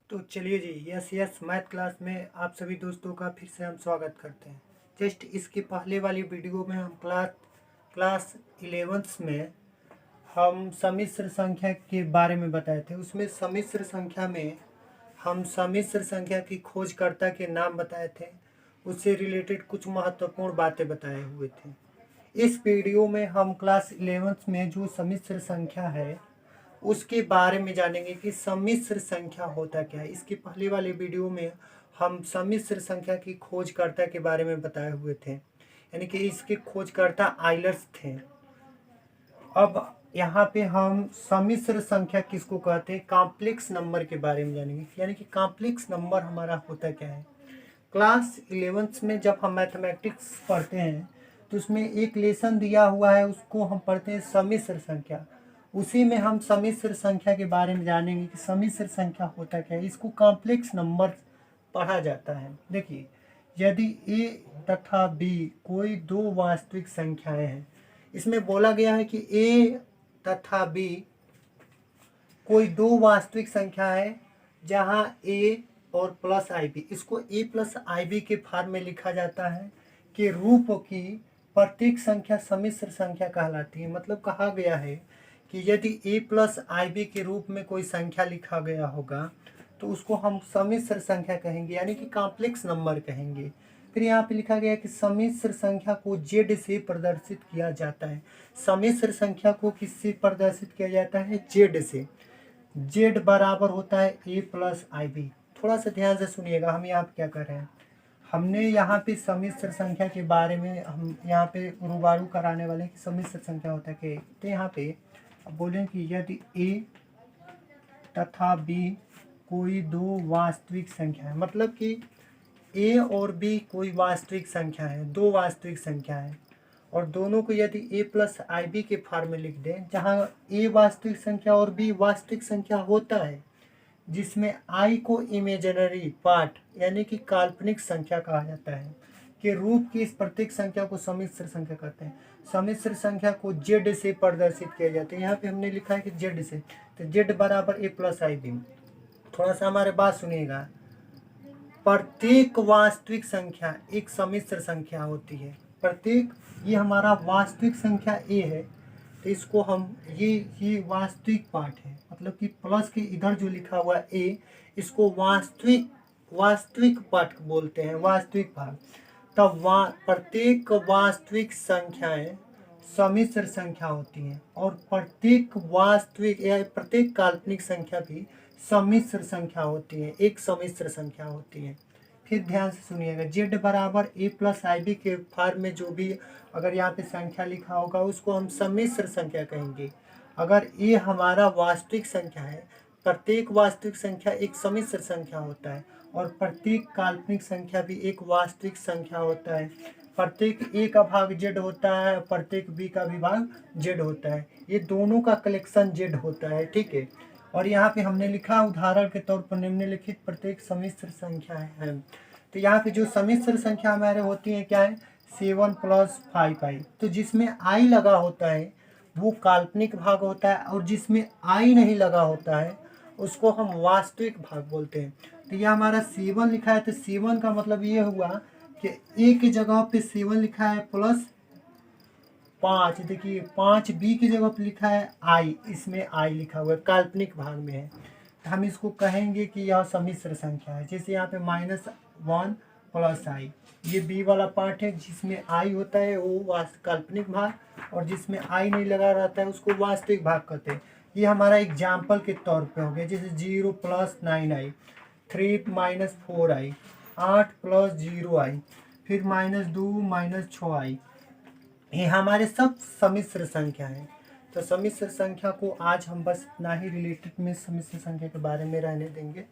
तो चलिए जी, yes yes math class में आप सभी दोस्तों का फिर से हम स्वागत करते हैं। जस्ट इसके पहले वाली वीडियो में हम क्लास 11th में हम सम्मिश्र संख्या के बारे में बताए थे। उसमें सम्मिश्र संख्या में हम सम्मिश्र संख्या की खोजकर्ता के नाम बताए थे, उससे रिलेटेड कुछ महत्वपूर्ण बातें बताए हुए थे। इस वीडियो में हम क्लास 11th में जो सम्मिश्र संख्या है उसके बारे में जानेंगे कि सम्मिश्र संख्या होता क्या है। इसके पहले वाले वीडियो में हम सम्मिश्र संख्या की खोजकर्ता के बारे में बताए हुए थे, यानी कि इसके खोजकर्ता आइलर्स थे। अब यहाँ पे हम सम्मिश्र संख्या किसको कहते हैं, कॉम्प्लेक्स नंबर के बारे में जानेंगे, यानी कि कॉम्प्लेक्स नंबर हमारा होता क्या है। क्लास 11th में जब हम मैथमेटिक्स पढ़ते हैं तो उसमें एक लेसन दिया हुआ है, उसको हम पढ़ते हैं सम्मिश्र संख्या। उसी में हम सम्मिश्र संख्या के बारे में जानेंगे कि सम्मिश्र संख्या होता क्या है। इसको कॉम्प्लेक्स नंबर पढ़ा जाता है। देखिए, यदि ए तथा बी कोई दो वास्तविक संख्याएं हैं, इसमें बोला गया है कि ए तथा बी कोई दो वास्तविक संख्या है जहां ए और प्लस आई बी, इसको ए प्लस आई बी के फॉर्म में लिखा जाता है कि रूप की प्रत्येक संख्या सम्मिश्र संख्या कहलाती है। मतलब कहा गया है कि यदि ए प्लस आई बी के रूप में कोई संख्या लिखा गया होगा तो उसको हम सम्मिश्र संख्या कहेंगे, यानी कि कॉम्प्लेक्स नंबर कहेंगे। फिर यहाँ पे लिखा गया है कि सम्मिश्र संख्या को जेड से प्रदर्शित किया जाता है। सम्मिश्र संख्या को किससे प्रदर्शित किया जाता है, जेड से। जेड बराबर होता है ए प्लस आई बी। थोड़ा सा ध्यान से सुनिएगा, हम यहाँ पे क्या कर रहे हैं। हमने यहाँ पे सम्मिश्र संख्या के बारे में हम यहाँ पे रूबरू कराने वाले हैं कि सम्मिश्र संख्या होता है क्या। तो यहाँ पे अब बोलें कि यदि ए तथा बी कोई दो वास्तविक संख्या है, मतलब कि ए और बी कोई वास्तविक संख्या है, दो वास्तविक संख्या है, और दोनों को यदि ए प्लस आई बी के फॉर्म में लिख दें, जहाँ ए वास्तविक संख्या और बी वास्तविक संख्या होता है, जिसमें आई को इमेजिनरी पार्ट यानी कि काल्पनिक संख्या कहा जाता है, कि रूप की इस प्रत्येक संख्या को सम्मिश्र संख्या कहते हैं। सम्मिश्र संख्या को जेड से प्रदर्शित किया जाता है। यहाँ पे हमने लिखा है कि जेड से, तो जेड बराबर ए प्लस आई बी। थोड़ा सा हमारे बात सुनिएगा, प्रत्येक वास्तविक संख्या एक सम्मिश्र संख्या होती है। प्रत्येक, ये हमारा वास्तविक संख्या ए है, तो इसको हम ये वास्तविक पार्ट है, मतलब कि प्लस के इधर जो लिखा हुआ ए, इसको वास्तविक पार्ट बोलते हैं, वास्तविक भाग। तब प्रत्येक वास्तविक संख्याएं सम्मिश्र संख्या होती हैं, और प्रत्येक वास्तविक या प्रत्येक काल्पनिक संख्या भी सम्मिश्र संख्या होती है, एक सम्मिश्र संख्या होती है। फिर ध्यान से सुनिएगा, जेड बराबर ए प्लस आई बी के फॉर्म में जो भी अगर यहाँ पे संख्या लिखा होगा उसको हम सम्मिश्र संख्या कहेंगे। अगर ए हमारा वास्तविक संख्या है, प्रत्येक वास्तविक संख्या एक सम्मिश्र संख्या होता है, और प्रत्येक काल्पनिक संख्या भी एक वास्तविक संख्या होता है। प्रत्येक ए का भाग जेड होता है, प्रत्येक बी का भी भाग जेड होता है, ये दोनों का कलेक्शन जेड होता है, ठीक है। और यहाँ पे हमने लिखा उदाहरण के तौर पर निम्नलिखित प्रत्येक सम्मिश्र संख्या है। तो यहाँ पे जो सम्मिश्र संख्या हमारे होती है क्या है, 7 + 5i। तो जिसमें आई लगा होता है वो काल्पनिक भाग होता है, और जिसमें आई नहीं लगा होता है उसको हम वास्तविक भाग बोलते हैं। तो यह हमारा 7 लिखा है, तो 7 का मतलब ये हुआ कि ए की जगह पे 7 लिखा है प्लस 5। देखिए 5 बी की जगह पे लिखा है आई, इसमें आई लिखा हुआ है, काल्पनिक भाग में है, तो हम इसको कहेंगे कि यह सम्मिश्र संख्या है। जैसे यहाँ पे -1 + आई, ये बी वाला पार्ट है, जिसमें आई होता है वो काल्पनिक भाग, और जिसमें आई नहीं लगा रहता है उसको वास्तविक भाग कहते हैं। ये हमारा एग्जाम्पल के तौर पे हो गया, जैसे 0 + 9i, 3 - 4i, 8 + 0i, फिर -2 - 6i। ये हमारे सब सम्मिश्र संख्या है। तो सम्मिश्र संख्या को आज हम बस इतना ही रिलेटेड में सम्मिश्र संख्या के बारे में रहने देंगे।